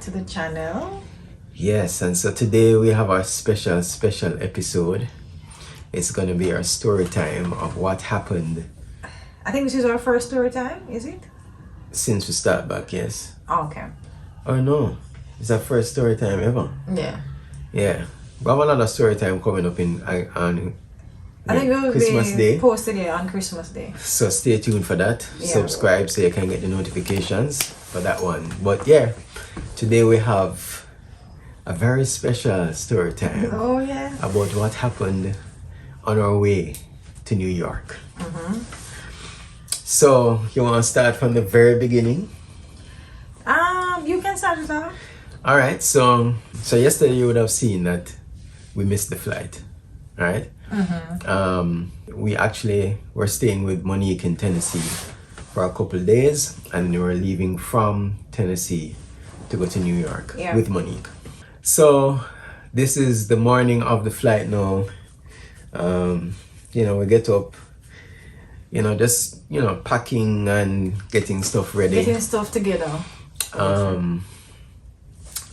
To the channel. Yes, and so today we have our special episode. It's gonna be our story time of what happened. I think this is our first story time, is it? Since we start back, yes. Oh, okay. Oh no, it's our first story time ever. Yeah. We have another story time coming up on I think we'll Christmas be Day. Posted it on Christmas Day. So stay tuned for that. Yeah. Subscribe so you can get the notifications for that one. But yeah, today we have a very special story time. Oh yeah. About what happened on our way to New York. So you want to start from the very beginning? You can start it off. All right. So yesterday you would have seen that we missed the flight, right? We actually were staying with Monique in Tennessee for a couple of days, and we were leaving from Tennessee to go to New York with Monique. So this is the morning of the flight now. We get up, just packing and getting stuff ready. Getting stuff together.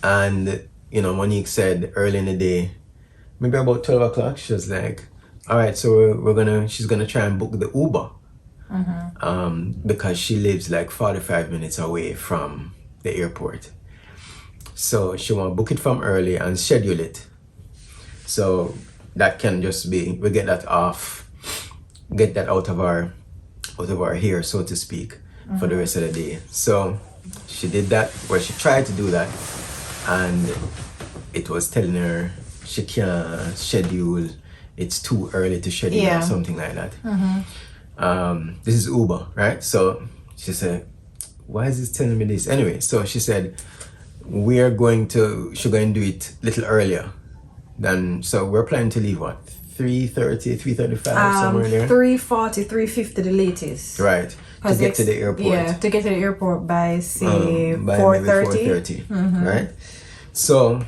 And Monique said early in the day, maybe about 12 o'clock, she was like, all right, so she's gonna try and book the Uber. Because she lives like 45 minutes away from the airport. So she want to book it from early and schedule it. So that can just be, we get that off, get that out of our hair, so to speak, for the rest of the day. So she did that, or she tried to do that, and it was telling her she can't schedule, it's too early to schedule or something like that. This is Uber, right? So she said, why is this telling me this? Anyway, so she said, she's going to do it a little earlier than, so we're planning to leave what, 3:30, 3:35, somewhere there? 3:40, 3:50 the latest. Right, to get to the airport. Yeah, to get to the airport by say 4:30. 4:30, right? So,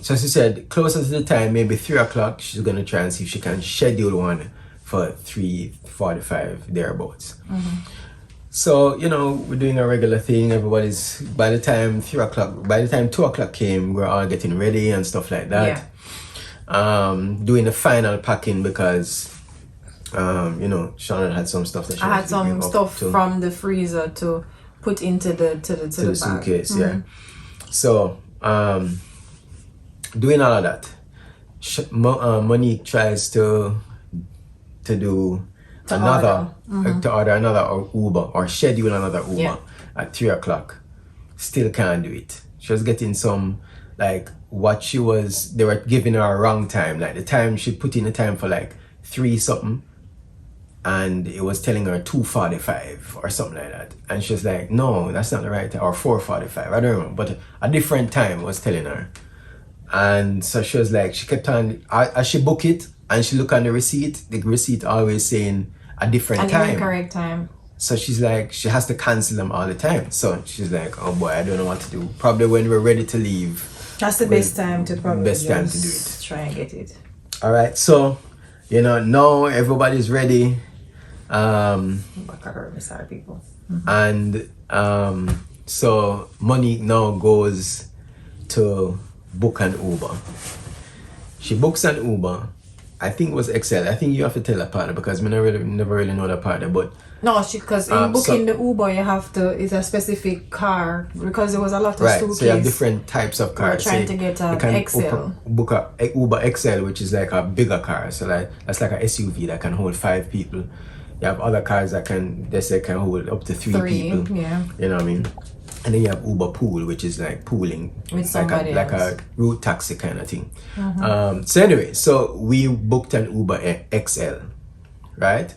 so she said closer to the time, maybe 3 o'clock, she's gonna try and see if she can schedule one for 3:45 thereabouts. So we're doing a regular thing. Everybody's, by the time 2 o'clock came, we're all getting ready and stuff like that. Doing the final packing because Shawnel had some stuff that she I had some stuff from the freezer to put into the suitcase. So doing all of that, Monique tries to order another Uber or schedule another Uber at 3 o'clock. Still can't do it. She was getting some, like, they were giving her a wrong time. Like the time, she put in the time for like 3 something, and it was telling her 2:45 or something like that. And she was like, no, that's not the right time, or 4:45, I don't know, but a different time was telling her. And so she was like, she kept on, as she booked it, and she looked on the receipt always saying a different time. Incorrect time. So she's like, she has to cancel them all the time. So she's like, oh boy, I don't know what to do. Probably when we're ready to leave. That's the best time to probably do it. Try and get it. All right, so, now everybody's ready. Sorry, people. And so Monique now goes to book an Uber. She books an Uber. I think it was XL. I think you have to tell a partner because I never really know the partner, but no, because in booking the Uber you have to, it's a specific car because there was a lot of suitcases. So you have different types of cars. We're trying to get an XL. Book a Uber XL, which is like a bigger car. So that's like a SUV that can hold 5 people. You have other cars that can hold up to 3 people. Yeah. You know what I mean? And then you have Uber Pool, which is like pooling with somebody like a route taxi kind of thing. So anyway, so we booked an Uber XL, right?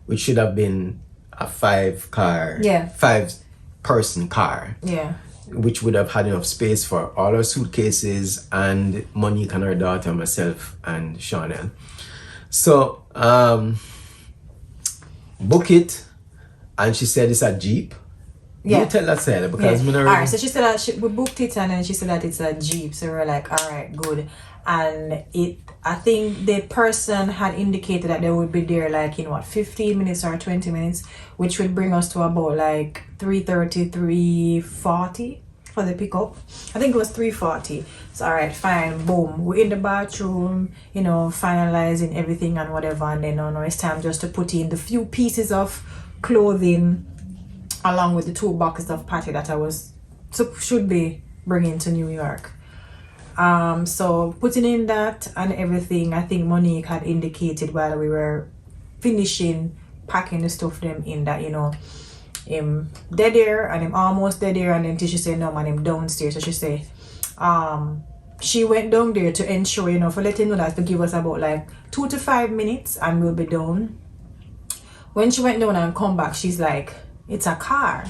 Which should have been a 5-person car. Yeah. Which would have had enough space for all our suitcases and Monique and her daughter, myself and Shawnel. So book it, and she said it's a Jeep. Yeah. You tell that side because alright, so she said that we booked it, and then she said that it's a Jeep. So we're like, alright, good. And I think the person had indicated that they would be there like in 15 minutes or 20 minutes, which would bring us to about like 3:30, 3:40 for the pickup. I think it was 3:40. So alright, fine, boom. We're in the bathroom, finalizing everything and whatever, and then now it's time just to put in the few pieces of clothing along with the 2 boxes of patty that I should be bringing to New York. So putting in that and everything, I think Monique had indicated while we were finishing packing the stuff them in that, him dead there and him almost dead there, and then she said no man, him downstairs. So she said she went down there to ensure, for letting know that to give us about like 2 to 5 minutes and we'll be done. When she went down and come back, she's like, it's a car.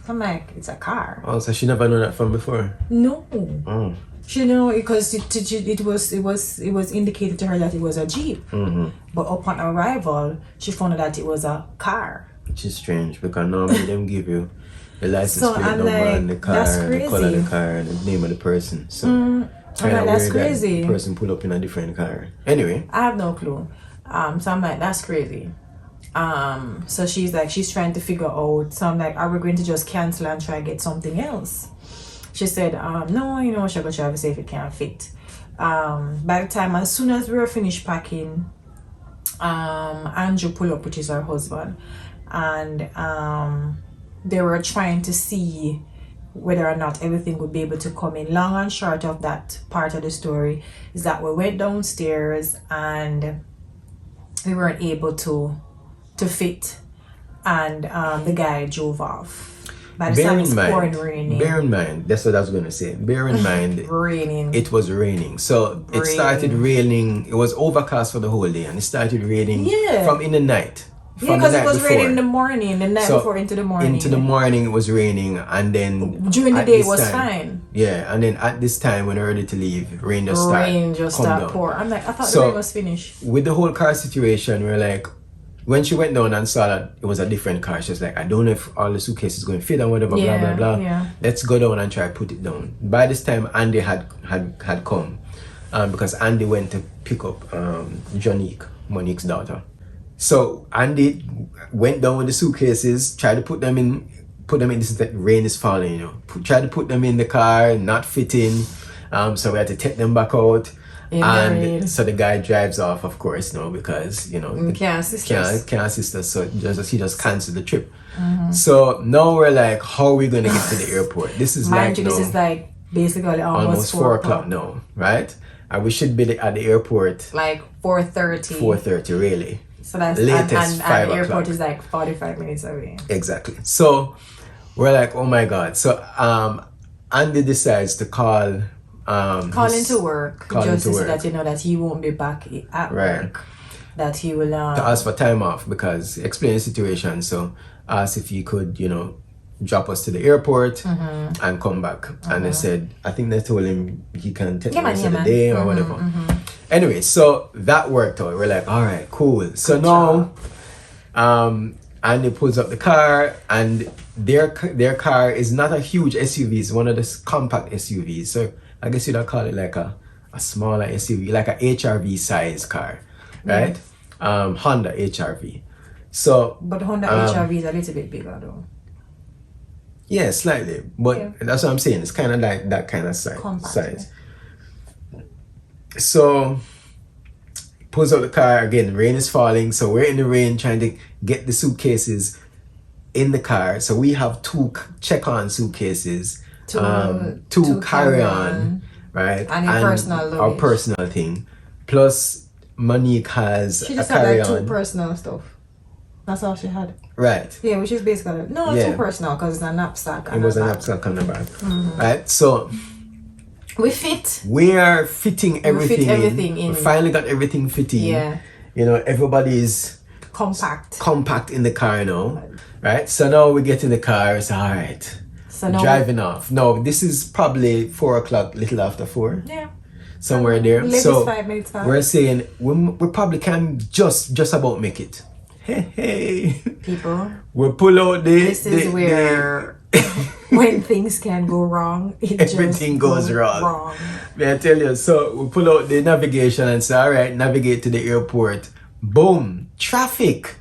I'm like, it's a car. Oh, so she never known that from before? No. Oh. She know because it was indicated to her that it was a Jeep. But upon arrival, she found out that it was a car. Which is strange because normally them give you the license plate I'm number like, and the car that's and the crazy. color of the car and the name of the person. So I'm like, that's crazy. The person pull up in a different car. Anyway, I have no clue. So I'm like, that's crazy. So she's like, she's trying to figure out. So I'm like, are we going to just cancel and try to get something else? She said, no, she'll go try to see if it can fit. By the time, as soon as we were finished packing, Andrew pulled up, which is her husband, and they were trying to see whether or not everything would be able to come in. Long and short of that part of the story is that we went downstairs and we weren't able to fit, and the guy drove off. By the time it's pouring raining. Bear in mind, that's what I was going to say. Bear in mind, raining. It was raining. So it started raining. It was overcast for the whole day, and it started raining from in the night. Yeah, because it was raining in the morning, the night before into the morning. Into the morning it was raining, and then during the day it was fine. Yeah, and then at this time when we're ready to leave, rain just started pour. I'm like, I thought the rain was finished. With the whole car situation, we're like, when she went down and saw that it was a different car, she was like, I don't know if all the suitcases going to fit and whatever, blah, blah, blah. Yeah. Let's go down and try to put it down. By this time, Andy had come because Andy went to pick up Monique's daughter. So Andy went down with the suitcases, tried to put them in this rain is falling, tried to put them in the car, not fitting. So we had to take them back out. And so the guy drives off, of course, because can't assist us. So he just canceled the trip. So now we're like, how are we gonna get to the airport? This is this is like basically almost 4 o'clock now, right? And we should be at the airport like 4:30. 4:30, really. So that's latest 5 o'clock. And the airport is like 45 minutes away. Exactly. So we're like, oh my god. So Andy decides to call into work just to say that that he won't be back at work, that he will to ask for time off, because explain the situation. So ask if he could drop us to the airport and come back. And they said, I think they told him he can take the rest of the day or whatever. Anyway, so that worked out. We're like, all right, cool. So now Andy pulls up the car, and their car is not a huge SUV, it's one of the compact SUVs. So I guess you'd call it like a smaller SUV, like a HRV size car, right? Honda HRV. So, but Honda HRV is a little bit bigger though. Yeah, slightly, but that's what I'm saying. It's kind of like that kind of size. So, pulls out the car again. Rain is falling, so we're in the rain trying to get the suitcases in the car. So we have 2 check-on suitcases. 2 carry-on, right? And our personal thing. Plus, Monique has she just a carry-on. had like 2 personal stuff. That's all she had. Right. Yeah, which is basically Yeah. too personal because it's a knapsack. It was a knapsack on the back. Right. So We fit. we are fitting everything, fit everything in. We finally got everything fitting. Yeah. You know, everybody is Compact. in the car now. Right. So now we get in the car. It's all right. So now Driving off. No, this is probably 4 o'clock, little after 4. Yeah. Somewhere there. Latest So 5 minutes past. we're saying we probably can just about make it. Hey. People. We pull out This is where when things can go wrong, everything goes wrong. May I tell you? So we pull out the navigation and say, all right, navigate to the airport. Boom. Traffic.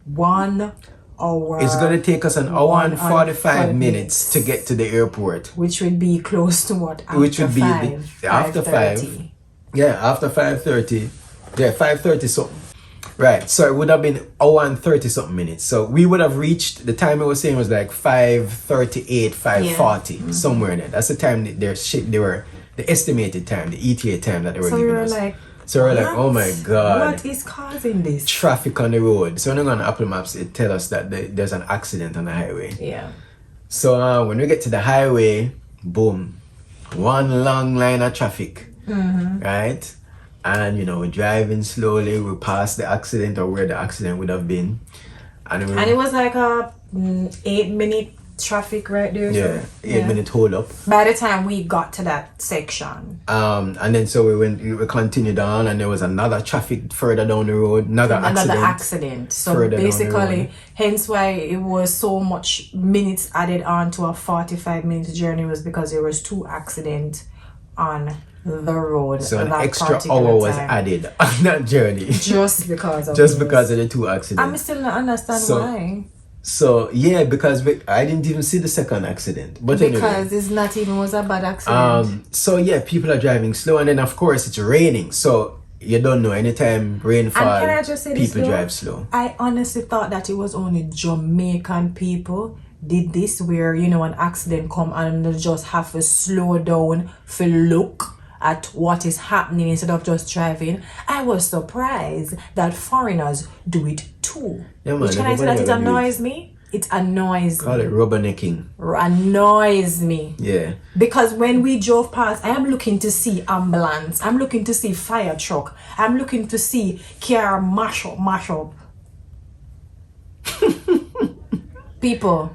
1 hour. It's going to take us an hour and 45 minutes to get to the airport. Which would be close to what? After Which would be 5, after 5:30. 5. Yeah, after 5:30. Yeah, 5:30 something. Right, so it would have been hour and 30 something minutes. So we would have reached, the time I was saying was like 5:38, 5:40, somewhere in there. That's the time that they were, the estimated time, the ETA time that they were So giving we were us. like, So we're like, oh my God. What is causing this? Traffic on the road. So when on Apple Maps, it tells us that there's an accident on the highway. Yeah. So when we get to the highway, boom, one long line of traffic, right? And you know, we're driving slowly, we pass the accident or where the accident would have been. And it was like a 8-minute traffic right there. Yeah, so, 8-minute hold up. By the time we got to that section. And then so we continued on, and there was another traffic further down the road, another accident. So basically, hence why it was so much minutes added on to a 45-minute journey, was because there was 2 accidents on the road. So an extra hour was added on that journey. Just because of because of the 2 accidents. I'm still not understand why. So yeah, because I didn't even see the second accident. But because anyway, it's not even was a bad accident. So yeah, people are driving slow, and then of course it's raining. So you don't know, anytime rain falls, people drive slow. I honestly thought that it was only Jamaican people did this, where you know, an accident come and they just have to slow down for look at what is happening instead of just driving. I was surprised that foreigners do it too. Yeah, man, which can I say that it annoys me? It annoys me. Call it rubbernecking. Annoys me. Yeah. Because when we drove past, I am looking to see ambulance. I'm looking to see fire truck. I'm looking to see car mash up. People.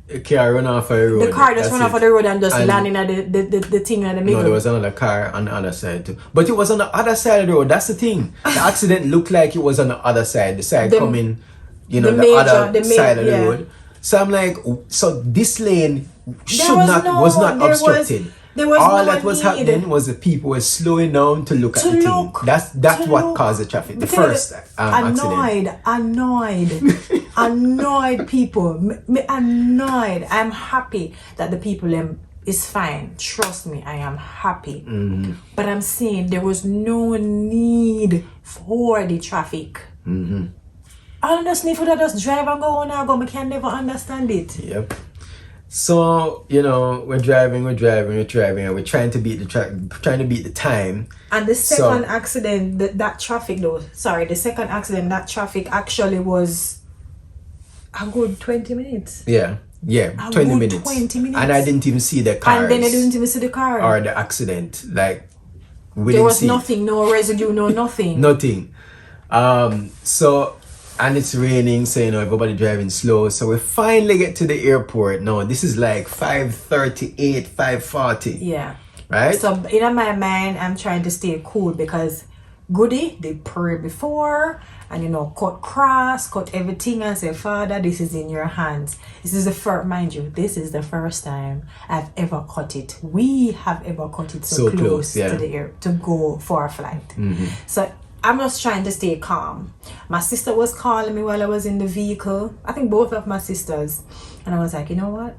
A car run off of the road. The car just run off of the road and just landing at the thing in the middle. No, there was another car on the other side too. But it was on the other side of the road. That's the thing. The accident looked like it was on the other side. The side coming, you know, the other side of the road. So I'm like, so this lane was not obstructed. All that was happening was the people were slowing down to look at the thing. That's what caused the traffic. The first accident. Annoyed people. Annoyed. I'm happy that the people is fine. Trust me, I am happy. But I'm saying there was no need for the traffic. I just need for that just drive and go on and go. I can never understand it. Yep. So, you know, we're driving, and we're trying to beat the time. And the second accident, that traffic actually was a good 20 minutes. Yeah, 20 minutes. 20 minutes. And I didn't even see the cars. And then I didn't even see the car. Or the accident. Like, there was nothing, no residue, no nothing. Nothing. And it's raining, so you know, everybody driving slow. So we finally get to the airport. No, this is like 5:38, 5:40. Yeah. Right? So in my mind, I'm trying to stay cool because Goody, they pray before and you know, cut everything and say, Father, this is in your hands. This is the first, mind you, this is the first time I've ever cut it. We have ever cut it so close to the air to go for a flight. So I'm just trying to stay calm. My sister was calling me while I was in the vehicle. I think both of my sisters. And I was like, you know what?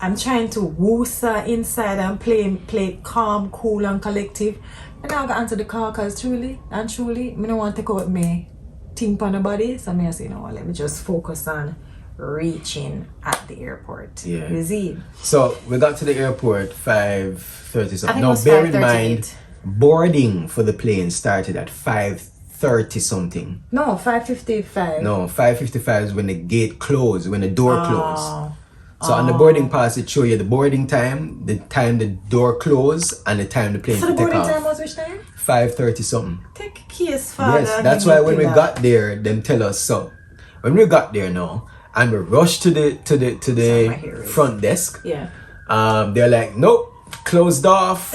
I'm trying to woosa inside and play calm, cool and collective. And I got into the car because truly, I don't want to take out me think on the body. So I say, you know what, let me just focus on reaching at the airport. Yeah. You see? So we got to the airport 5:30 something. Now it was bear in 5:38. mind, boarding for the plane started at 5:30. 5:30 something. No, 5:55. No, 5:55 is when the gate closed, when the door closed. So on the boarding pass, it show you the boarding time the door closed, and the time the plane So the take boarding off. time was which time? 5:30 something. Take a case, father. Yes, that's why when we got there, them tell us so. When we got there now, and we rushed to the front desk. Yeah. They're like, nope, closed off.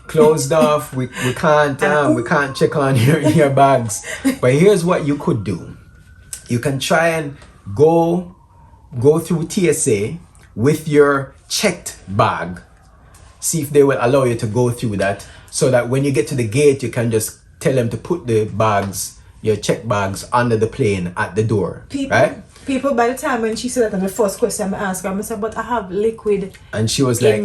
Closed off. We can't check on your bags. But here's what you could do. You can try and go through TSA with your checked bag. See if they will allow you to go through that, so that when you get to the gate, you can just tell them to put the bags, your checked bags, under the plane at the door. People, by the time when she said that, the first question I asked her, I said, but I have liquid. And she was like,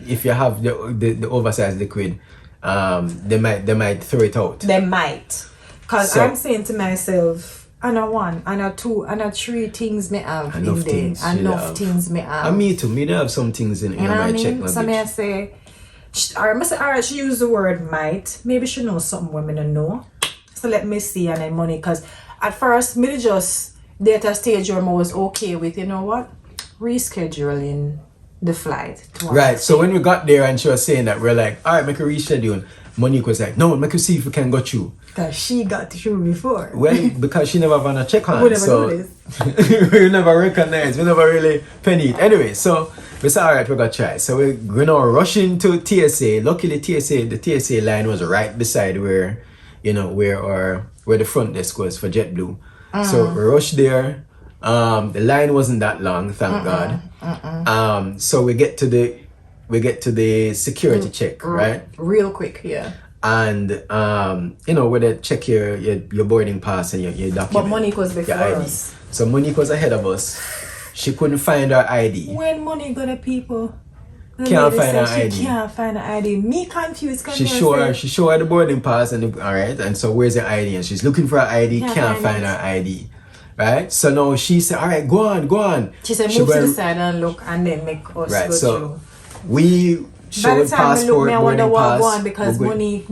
if you have the oversized liquid, they might throw it out. They might. Because I'm saying to myself, I know one, I know two, I know three things me have in there. Enough things me have. And me too. Me do have some things in my check luggage. So I say, alright, she used the word might. Maybe she knows something women don't know. So let me see, and then money. Because at first, me just there at a stage where I was okay with, you know what, rescheduling the flight. Right. So when we got there and she was saying that, we're like, all right, make a reschedule. Monique was like, no, make us see if we can go through. Because she got through before. Well, because she never had a check on. We never do this. We never recognize. We never really penny it. Anyway, so we said, all right, we got to try. So we're now rushing to TSA. Luckily, the TSA line was right beside where the front desk was for JetBlue. So we rushed there. The line wasn't that long, thank God. So we get to the security check, right? Real quick, yeah. And where they check your boarding pass and your document. But Monique was before us. So Monique was ahead of us. She couldn't find her ID. When Monique got the people, can't find her ID. She can't find her ID. Me confused. She show her the boarding pass and all right. And so where's her ID? And she's looking for her ID. Can't find her ID. Right. So now she said, all right, go on. She said, move to the side and look, and then make us right. go So through. We showed passport, I wonder what pass, because money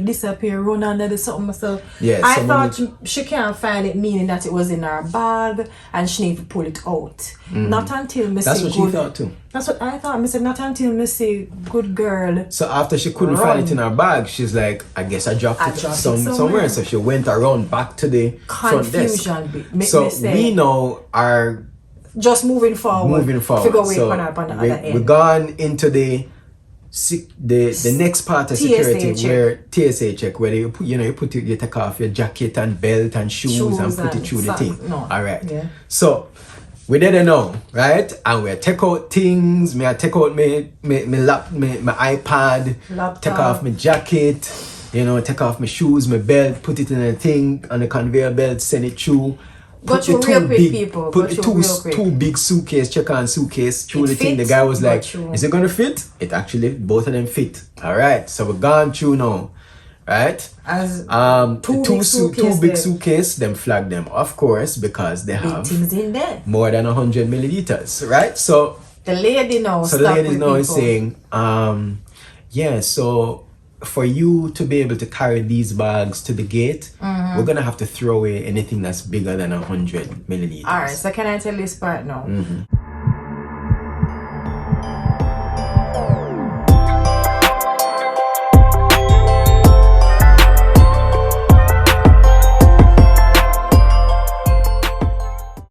disappear, run under the something. So yeah, I thought she can't find it, meaning that it was in her bag and she need to pull it out. Not until me that's say what good. She thought too. That's what I thought. Me said not until me say good girl. So after she couldn't find it in her bag, she's like, I guess I dropped it somewhere. So she went around back to the front desk. So we now are just moving forward. Figure so on the other end. We're gone into the next part of security where TSA check, where you take off your jacket and belt and shoes and put it through the thing. No. All right. Yeah. So we didn't know, right? And we take out things. I take out my iPad, laptop. Take off my jacket, take off my shoes, my belt, put it in a thing on the conveyor belt, send it through. Put real quick, people. Put two big suitcase, check-on suitcase through the thing. The guy was like, is it gonna fit? It actually, both of them fit. All right, so we're gone through now, right? As two big suitcase, them flag them, of course, because they have things in there. More than 100 milliliters, right? So the lady now. So the lady now is saying, so for you to be able to carry these bags to the gate, we're gonna have to throw away anything that's bigger than 100 milliliters. All right, so can I tell this part now?